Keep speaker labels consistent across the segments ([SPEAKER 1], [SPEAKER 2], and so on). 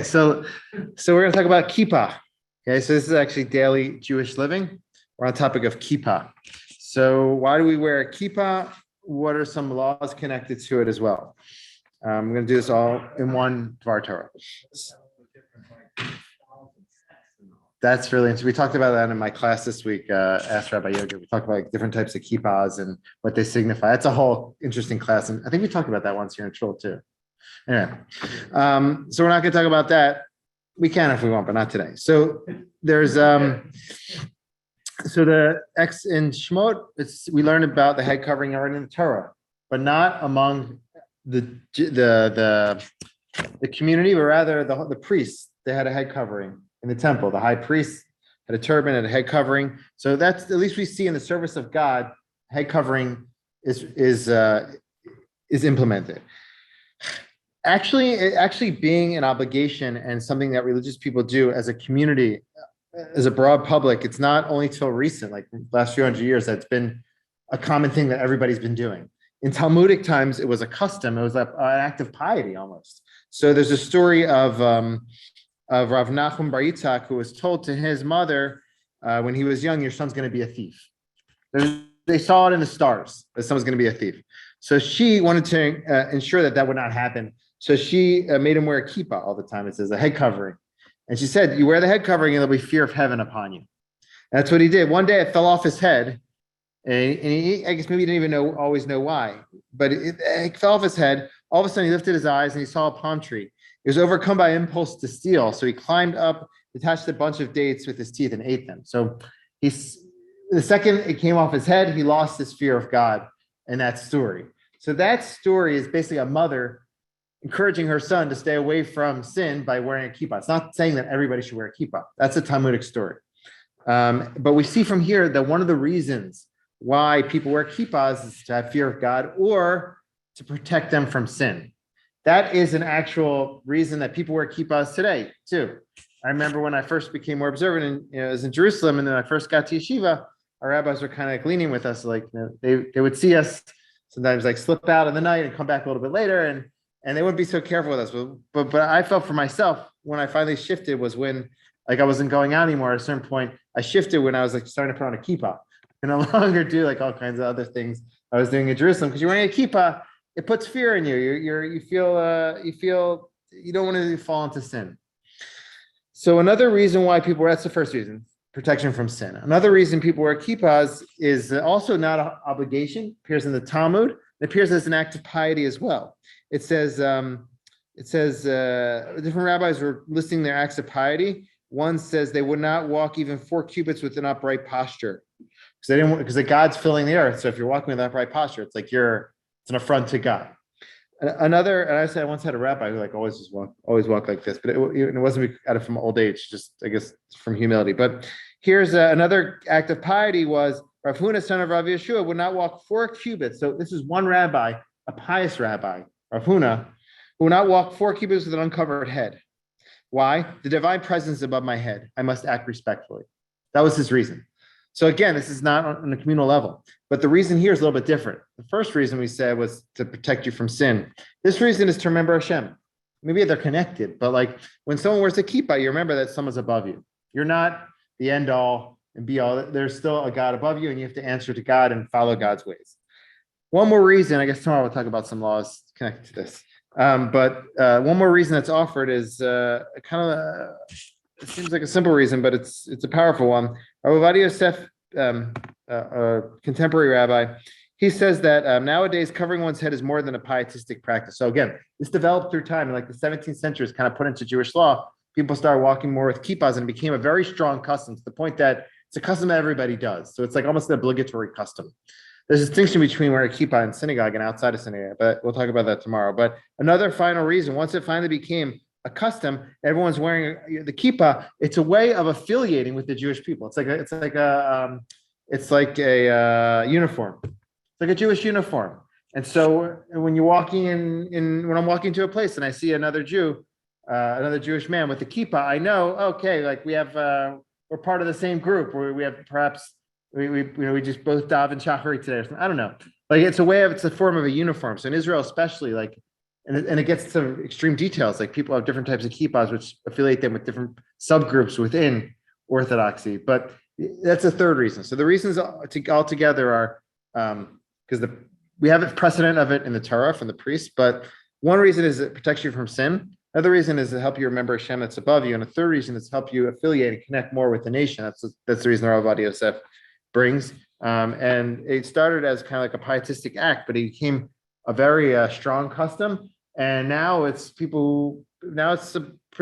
[SPEAKER 1] So we're going to talk about kippah. Okay, so this is actually daily Jewish living. We're on the topic of kippah. So why do we wear a kippah? What are some laws connected to it as well? I'm going to do this all in one Dvar Torah. That's really interesting. We talked about that in my class this week, Ask Rabbi Yoga. We talked about like different types of kippahs and what they signify. That's a whole interesting class. And I think we talked about that once here in Shul too. Anyway, so we're not going to talk about that. We can if we want, but not today. So there's so the X in Shemot, we learned about the head covering already in the Torah, but not among the community, but rather the priests. They had a head covering in the temple. The high priest had a turban and a head covering. So that's at least we see in the service of God, head covering is implemented. Actually being an obligation and something that religious people do as a community, as a broad public, it's not only till recent, like the last few hundred years, that's been a common thing that everybody's been doing. In Talmudic times, it was a custom. It was an act of piety almost. So there's a story of Rav Nachum Bar Yitzchak, who was told to his mother when he was young, your son's going to be a thief. They saw it in the stars that someone's going to be a thief. So she wanted to ensure that would not happen. So she made him wear a kippah all the time. It says a head covering. And she said, you wear the head covering and there'll be fear of heaven upon you. And that's what he did. One day it fell off his head. And he, I guess maybe he didn't even always know why. But it fell off his head. All of a sudden he lifted his eyes and he saw a palm tree. He was overcome by impulse to steal. So he climbed up, detached a bunch of dates with his teeth and ate them. So the second it came off his head, he lost his fear of God in that story. So that story is basically a mother encouraging her son to stay away from sin by wearing a kippah. It's not saying that everybody should wear a kippah. That's a Talmudic story. But we see from here that one of the reasons why people wear kippahs is to have fear of God or to protect them from sin. That is an actual reason that people wear kippahs today, too. I remember when I first became more observant, and I was in Jerusalem, and then I first got to yeshiva, our rabbis were kind of leaning with us, like they would see us sometimes like slip out in the night and come back a little bit later, and they wouldn't be so careful with us. But I felt for myself when I finally shifted was when like I wasn't going out anymore. At a certain point, I shifted when I was like starting to put on a kippah. I no longer do like all kinds of other things I was doing in Jerusalem because you're wearing a kippah. It puts fear in you. You feel you don't want to fall into sin. So another reason why people, that's the first reason, protection from sin. Another reason people wear kippahs is also not an obligation. It appears in the Talmud. It appears as an act of piety as well. It says different rabbis were listing their acts of piety. One says they would not walk even 4 cubits with an upright posture because the God's filling the earth. So if you're walking with an upright posture, it's like it's an affront to God. Another, and I once had a rabbi who like always walk like this, but it wasn't out of from old age, just I guess from humility. But here's another act of piety was Rav Huna, son of Rav Yeshua, would not walk 4 cubits. So this is one rabbi, a pious rabbi, Rav Huna, who would not walk 4 cubits with an uncovered head. Why? The divine presence above my head. I must act respectfully. That was his reason. So again, this is not on a communal level, but the reason here is a little bit different. The first reason we said was to protect you from sin. This reason is to remember Hashem. Maybe they're connected, but like when someone wears a kippah, you remember that someone's above you. You're not the end all and be all. There's still a God above you, and you have to answer to God and follow God's ways. One more reason, I guess tomorrow we'll talk about some laws connected to this. But one more reason that's offered is it seems like a simple reason, but it's a powerful one. Rav Ovadia Yosef, a contemporary rabbi, he says that nowadays covering one's head is more than a pietistic practice. So again, this developed through time. In like the 17th century, it's kind of put into Jewish law. People started walking more with kippahs and it became a very strong custom to the point that it's a custom that everybody does. So it's like almost an obligatory custom. There's a distinction between wearing a kippah in synagogue and outside of synagogue, but we'll talk about that tomorrow. But another final reason, once it finally became a custom, everyone's wearing the kippah, it's a way of affiliating with the Jewish people. It's like a uniform. It's like a Jewish uniform. And so when you're walking when I'm walking to a place and I see another Jew, another Jewish man with the kippah, I know, okay, like we're part of the same group, or we have perhaps we just both daven shacharit today or something. I don't know. Like it's a form of a uniform. So in Israel, especially, like and it gets to extreme details. Like people have different types of kippahs, which affiliate them with different subgroups within Orthodoxy. But that's a third reason. So the reasons altogether are because we have a precedent of it in the Torah from the priest, but one reason is it protects you from sin. Another reason is to help you remember Hashem that's above you. And a third reason is to help you affiliate and connect more with the nation. That's the reason Rav Ovadia Yosef brings. And it started as kind of like a pietistic act, but it became a very strong custom. And now it's pretty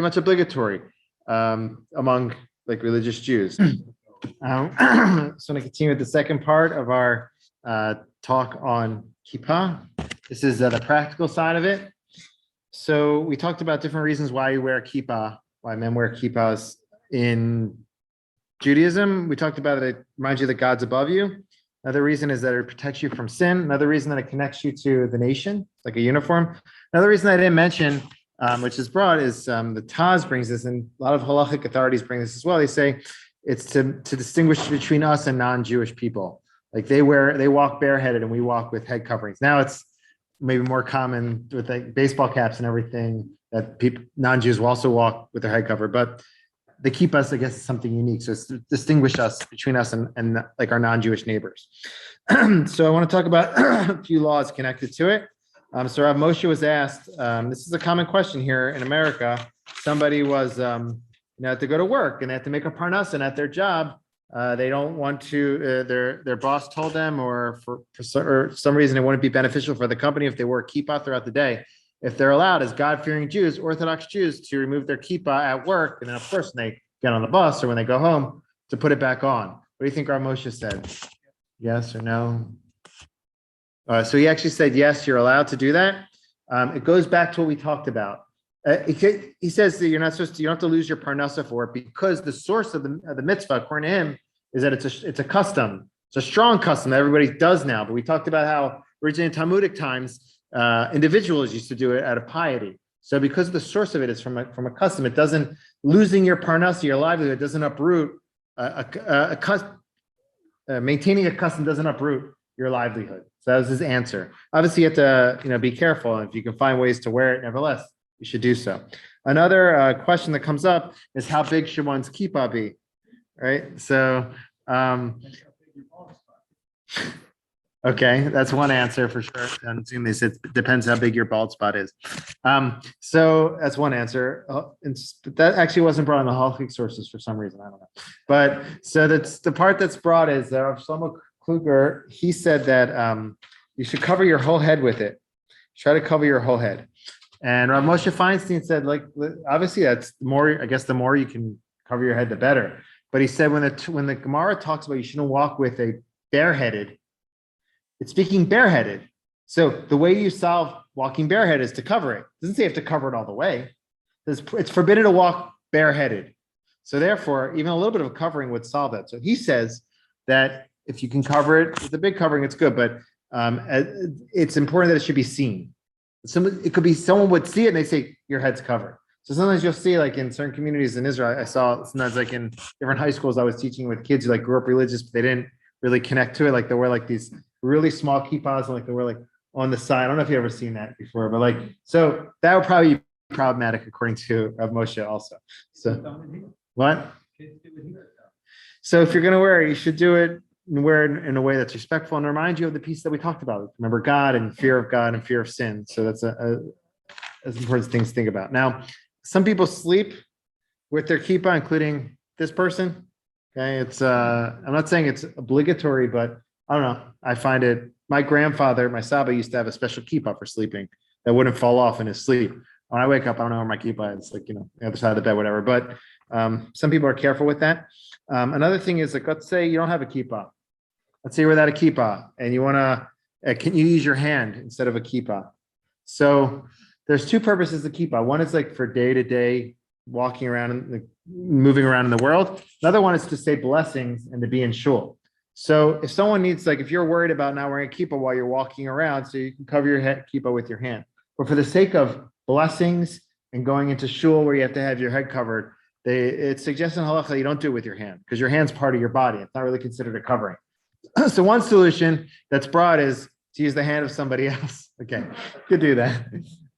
[SPEAKER 1] much obligatory among like religious Jews. So I'm going to continue with the second part of our talk on kippah. This is the practical side of it. So we talked about different reasons why you wear kippah, why men wear kippahs in Judaism. We talked about it reminds you that God's above you. Another reason is that it protects you from sin. Another reason that it connects you to the nation, like a uniform. Another reason I didn't mention, which is broad, is the Taz brings this, and a lot of halachic authorities bring this as well. They say it's to distinguish between us and non-Jewish people. Like they walk bareheaded and we walk with head coverings. Now it's maybe more common with like baseball caps and everything that people, non-Jews will also walk with their head covered, but the kippahs, I guess, is something unique. So it's to distinguish us between us and like our non-Jewish neighbors. So I want to talk about a few laws connected to it. So Rav Moshe was asked, this is a common question here in America. Somebody was, had to go to work and they had to make a parnasan at their job. They don't want to, their boss told them, or for some reason, it wouldn't be beneficial for the company if they wore kippah throughout the day. If they're allowed as God-fearing Jews, Orthodox Jews, to remove their kippah at work, and then of course when they get on the bus or when they go home, to put it back on. What do you think Rav Moshe said? Yes or no? So he actually said, yes, you're allowed to do that. It goes back to what we talked about. He says that you don't have to lose your parnasa for it, because the source of the mitzvah, according to him, is that it's a custom. It's a strong custom that everybody does now. But we talked about how originally in Talmudic times, individuals used to do it out of piety. So because the source of it is from a custom, it doesn't, losing your parnasa, your livelihood, doesn't uproot maintaining a custom doesn't uproot your livelihood. So that was his answer. Obviously, you have to be careful. If you can find ways to wear it, nevertheless, you should do so. Another question that comes up is, how big should one's kippah be? Right. So okay, that's one answer for sure. On Zoom, they said it depends how big your bald spot is. So that's one answer. That actually wasn't brought in the halachic sources for some reason. I don't know. But so that's the part that's brought is that Shlomo Kluger, he said that you should cover your whole head with it. Try to cover your whole head. And Rav Moshe Feinstein said, like, obviously that's more, I guess the more you can cover your head, the better. But he said when the Gemara talks about you shouldn't walk with a bareheaded, it's speaking bareheaded. So the way you solve walking bareheaded is to cover it. It doesn't say you have to cover it all the way. It's forbidden to walk bareheaded. So therefore, even a little bit of a covering would solve that. So he says that if you can cover it with a big covering, it's good, but it's important that it should be seen. It could be someone would see it and they say your head's covered. So sometimes you'll see, like in certain communities in Israel, I saw sometimes like in different high schools I was teaching with kids who like grew up religious, but they didn't really connect to it. Like they wear like these really small kippahs and like they were like on the side. I don't know if you've ever seen that before, but like, so that would probably be problematic according to Rav Moshe also. So what? So if you're going to wear it, you should do it and wear it in a way that's respectful and remind you of the piece that we talked about. Remember God and fear of sin. So that's that's important things to think about. Now, some people sleep with their kippah, including this person. Okay, it's I'm not saying it's obligatory, but I don't know. I find it. My grandfather, my Saba, used to have a special kippah for sleeping that wouldn't fall off in his sleep. When I wake up, I don't know where my kippah is. Like the other side of the bed, whatever. But some people are careful with that. Another thing is, like, let's say you don't have a kippah. Let's say you're without a kippah and you want to. Can you use your hand instead of a kippah? So there's two purposes of kippah. One is like for day to day walking around and moving around in the world. Another one is to say blessings and to be in shul. So if someone needs, like, if you're worried about not wearing a kippah while you're walking around, so you can cover your head kippah with your hand. But for the sake of blessings and going into shul where you have to have your head covered, it suggests in halacha you don't do it with your hand because your hand's part of your body. It's not really considered a covering. So one solution that's brought is to use the hand of somebody else. Okay, you could do that.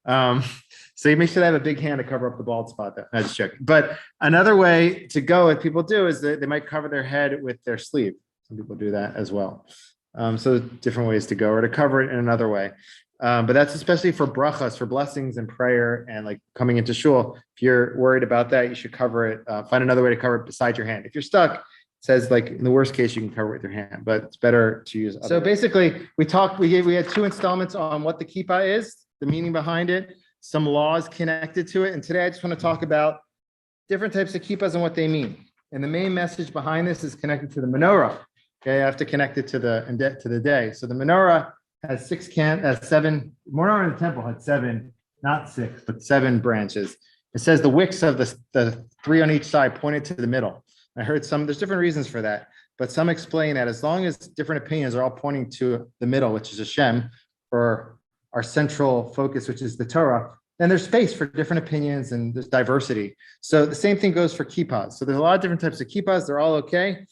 [SPEAKER 1] So you make sure they have a big hand to cover up the bald spot there. I just joking. But another way to go, what people do is that they might cover their head with their sleeve. Some people do that as well. So different ways to go, or to cover it in another way. But that's especially for brachas, for blessings and prayer, and like coming into shul. If you're worried about that, you should cover it. Find another way to cover it beside your hand. If you're stuck, it says like in the worst case, you can cover it with your hand, but it's better to use. So basically, we had 2 installments on what the kippah is, the meaning behind it, some laws connected to it. And today I just want to talk about different types of kippahs and what they mean. And the main message behind this is connected to the menorah. Okay, I have to connect it to the day. So the menorah has 7. Menorah in the temple had 7, not 6, but 7 branches. It says the wicks of the 3 on each side pointed to the middle. I heard there's different reasons for that, but some explain that as long as different opinions are all pointing to the middle, which is Hashem, or our central focus, which is the Torah, then there's space for different opinions and there's diversity. So the same thing goes for kippahs. So there's a lot of different types of kippahs. They're all okay.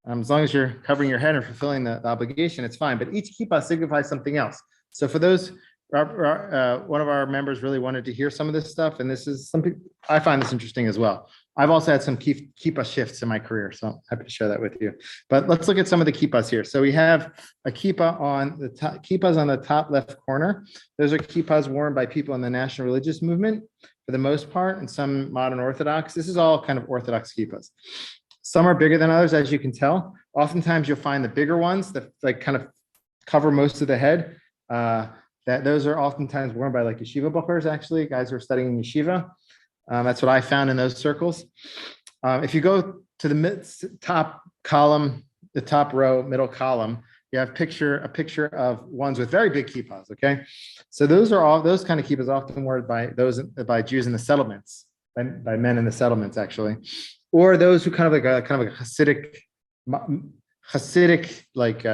[SPEAKER 1] As long as you're covering your head and fulfilling the obligation, it's fine. But each kippah signifies something else. So for those, one of our members really wanted to hear some of this stuff, and this is something I find this interesting as well. I've also had some kippah shifts in my career, so I'm happy to share that with you. But let's look at some of the kippahs here. So we have a kippah on the top, kippahs on the top left corner. Those are kippahs worn by people in the national religious movement for the most part, and some modern Orthodox. This is all kind of Orthodox kippahs. Some are bigger than others, as you can tell. Oftentimes you'll find the bigger ones that like kind of cover most of the head. Those are oftentimes worn by like yeshiva buchers, actually, guys who are studying in yeshiva. That's what I found in those circles. If you go to the top column, the top row, middle column, you have a picture of ones with very big kippahs. Okay, so those kind of kippahs often worn by Jews in the settlements, by men in the settlements actually, or those who kind of like a Hasidic like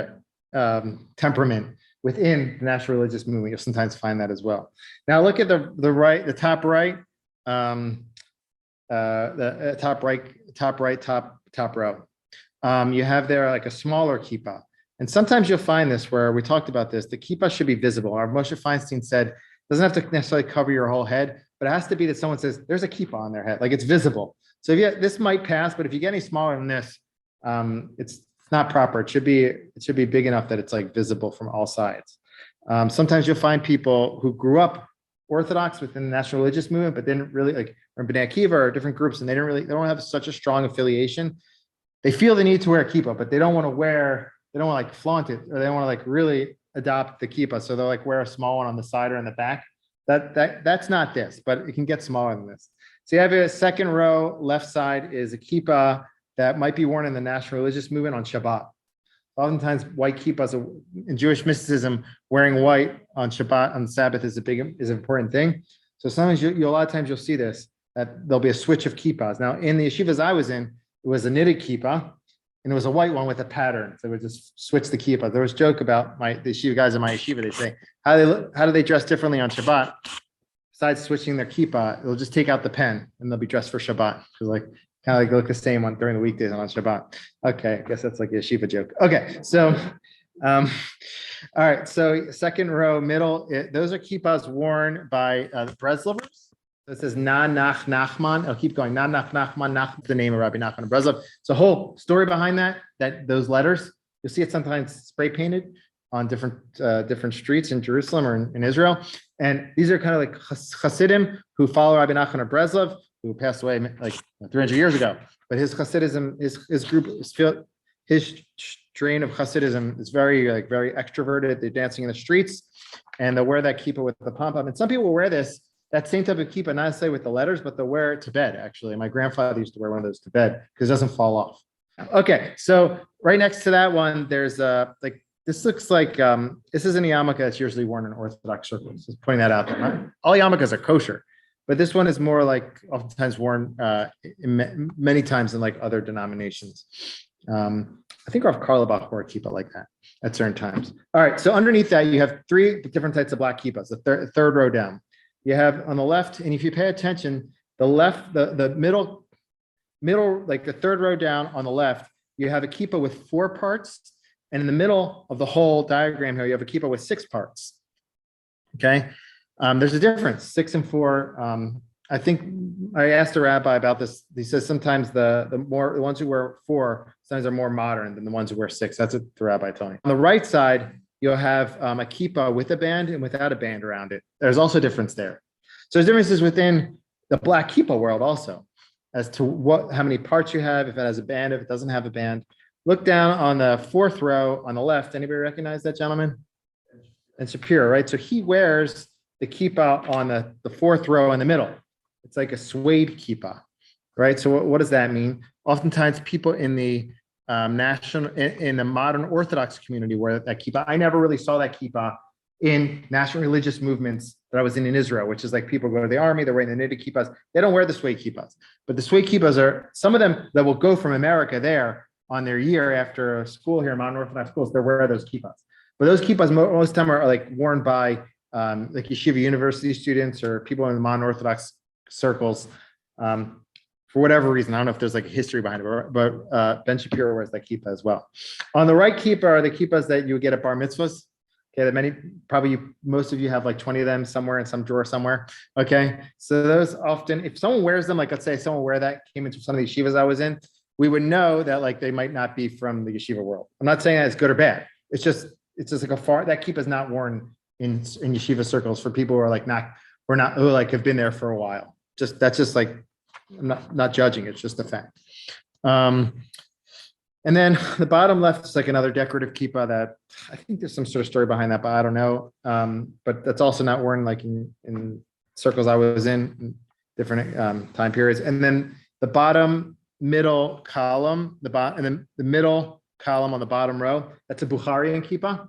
[SPEAKER 1] temperament within the national religious movement. You'll sometimes find that as well. Now look at the top right. The top row. You have there like a smaller kippah, and sometimes you'll find this where we talked about this. The kippah should be visible. Our Moshe Feinstein said it doesn't have to necessarily cover your whole head, but it has to be that someone says there's a kippah on their head, like it's visible. So this might pass, but if you get any smaller than this, it's not proper. It should be big enough that it's like visible from all sides. Sometimes you'll find people who grew up Orthodox within the national religious movement, but didn't really like, or Bnei Akiva or different groups, and they don't have such a strong affiliation. They feel the need to wear a kippah, but they don't want to like flaunt it, or they don't want to like really adopt the kippah. So they'll like wear a small one on the side or in the back. That's not this, but it can get smaller than this. So you have a second row, left side is a kippah that might be worn in the national religious movement on Shabbat. Oftentimes, white kippahs in Jewish mysticism, wearing white on Shabbat on Sabbath is an important thing. So sometimes a lot of times you'll see this, that there'll be a switch of kippahs. Now in the yeshivas I was in, it was a knitted kippah, and it was a white one with a pattern. So we just switch the kippah. There was a joke about the yeshiva guys in my yeshiva. They say, how do they dress differently on Shabbat? Besides switching their kippah, they'll just take out the pen and they'll be dressed for Shabbat. So like kind of like look the same during the weekdays and on Shabbat. Okay, I guess that's like a yeshiva joke. Okay, so all right. So second row, middle. Those are kippahs worn by the Breslevers. So it says Na Nach Nachman. I'll keep going. Na Nach Nachman. Nach, the name of Rabbi Nachman of Breslov. So whole story behind that those letters. You'll see it sometimes spray painted on different streets in Jerusalem or in Israel. And these are kind of like Hasidim who follow Rabbi Nachman of Breslov, who passed away like 300 years ago. But his Hasidism, his group, his strain of Hasidism is very extroverted. They're dancing in the streets, and they'll wear that kippah with the pom-pom. And some people will wear that same type of kippah, not necessarily with the letters, but they'll wear it to bed, actually. My grandfather used to wear one of those to bed because it doesn't fall off. Okay, so right next to that one, there's this looks like, this is an yarmulke that's usually worn in Orthodox circles. Just pointing that out there. Right? All yarmulkes are kosher, but this one is more like oftentimes worn many times in like other denominations. I think Rav Karlebach wore a kippah like that at certain times. All right, so underneath that, you have 3 different types of black kippahs, the third row down. You have on the left, and if you pay attention, the middle, like the third row down on the left, you have a kippah with 4 parts. And in the middle of the whole diagram here, you have a kippah with 6 parts. Okay. There's a difference, 6 and 4. I think I asked a rabbi about this. He says sometimes the ones who wear 4 sometimes are more modern than the ones who wear 6. That's what the rabbi told me. On the right side, you'll have a kippah with a band and without a band around it. There's also a difference there. So there's differences within the black kippah world also, as to how many parts you have, if it has a band, if it doesn't have a band. Look down on the 4th row on the left. Anybody recognize that gentleman? And Shapiro, right? So he wears the kippah on the 4th row in the middle. It's like a suede kippah, right? So what does that mean? Oftentimes people in the in the modern Orthodox community wear that kippah. I never really saw that kippah in national religious movements that I was in Israel, which is like people go to the army, they're wearing the knitted kippahs. They don't wear the suede kippahs, but the suede kippahs are, some of them that will go from America there on their year after school here in modern Orthodox schools, they wear those kippahs. But those kippahs most of the time are like worn by like yeshiva university students or people in the modern Orthodox circles. For whatever reason, I don't know if there's like a history behind it, but Ben Shapiro wears that kippah as well. On the right kippah are the kippahs that you would get at bar mitzvahs. Okay, that most of you have like 20 of them somewhere in some drawer somewhere. Okay, so those often, if someone wears them, like let's say someone came into some of the yeshivas I was in, we would know that like they might not be from the yeshiva world. I'm not saying that it's good or bad. It's just like that kippah is not worn in yeshiva circles for people who are like who like have been there for a while. That's just like, I'm not judging, it's just a fact. And then the bottom left is like another decorative kippah that I think there's some sort of story behind that, but I don't know. But that's also not worn like in circles I was in different time periods. And then the bottom middle column, and then the middle column on the bottom row, that's a Bukharian kippah.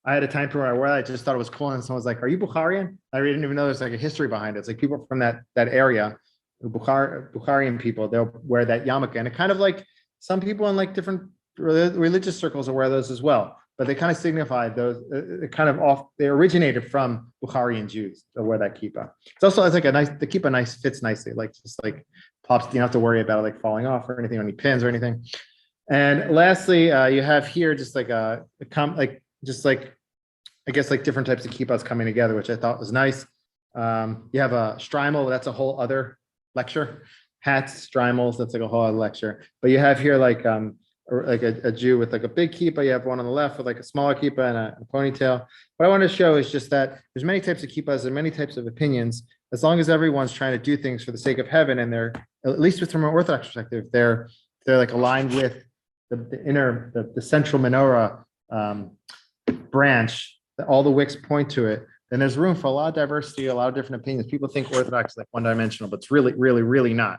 [SPEAKER 1] I had a time period where I wore that. I just thought it was cool. And someone was like, "Are you Bukharian?" I didn't even know there's like a history behind it. It's like people from that area, Bukharian people, they'll wear that yarmulke. And it kind of like some people in like different religious circles will wear those as well. But they kind of signify those, they originated from Bukharian Jews that wear that kippah. It's also, the kippah fits nicely, like just like pops, you don't have to worry about it like falling off or anything, or any pins or anything. And lastly, you have here just like I guess like different types of kippahs coming together, which I thought was nice. You have a shtreimel, that's a whole other lecture. Hats, shtreimels, that's like a whole other lecture. But you have here like a Jew with like a big kippah. You have one on the left with like a smaller kippah and a ponytail. What I want to show is just that there's many types of kippahs and many types of opinions. As long as everyone's trying to do things for the sake of heaven, and they're, at least from an Orthodox perspective, they're like aligned with the central menorah branch, that all the wicks point to it, then there's room for a lot of diversity, a lot of different opinions. People think Orthodox is like one-dimensional, but it's really, really, really not.